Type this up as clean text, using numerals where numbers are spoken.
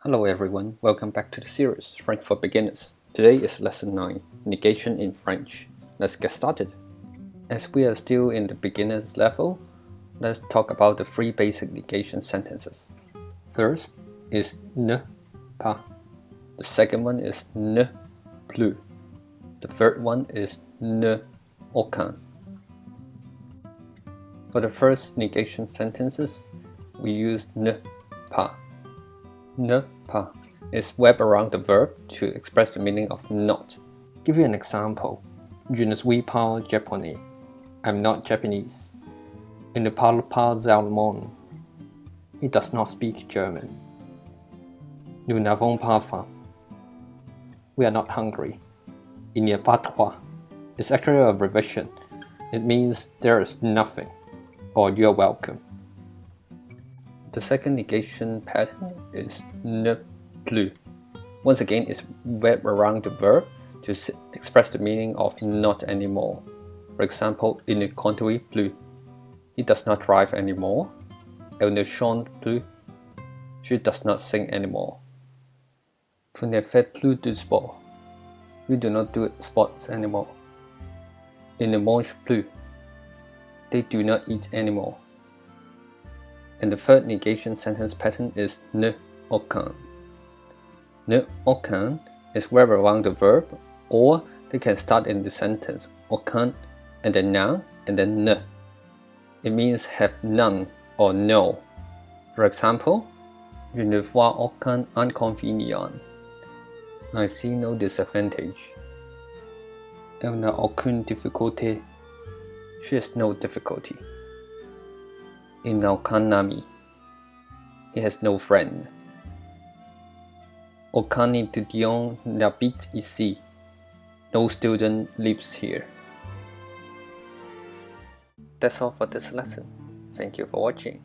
Hello everyone, welcome back to the series French for Beginners. Today is lesson 9, Negation in French. Let's get started. As we are still in the beginners level, let's talk about the 3 basic negation sentences. First is ne pas. The second one is ne plus. The third one is ne aucun. For the first negation sentences, we use ne pas. Ne pas is wrapped around the verb to express the meaning of not. Give you an example. Je ne suis pas japonais. I'm not Japanese. Il ne parle pas allemand. He does not speak German. Nous n'avons pas faim. We are not hungry. Il n'y a pas trois is actually a revision. It means there is nothing, or you are welcome. The second negation pattern is ne plus. Once again, it's wrapped around the verb to express the meaning of not anymore. For example, il ne conduit plus. He does not drive anymore. Elle ne chante plus. She does not sing anymore. Vous ne faites plus de sport. You do not do sports anymore. Ils ne mangent plus. They do not eat anymore. And the third negation sentence pattern is ne aucun. Ne aucun is wrapped around the verb, or they can start in the sentence aucun and then noun and then ne. It means have none or no. For example, je ne vois aucun inconvénient. I see no disadvantage. Elle n'a aucune difficulté. She has no difficulty. Il n'a aucun ami. He has no friend. Aucun étudiant n'habite ici. No student lives here. That's all for this lesson. Thank you for watching.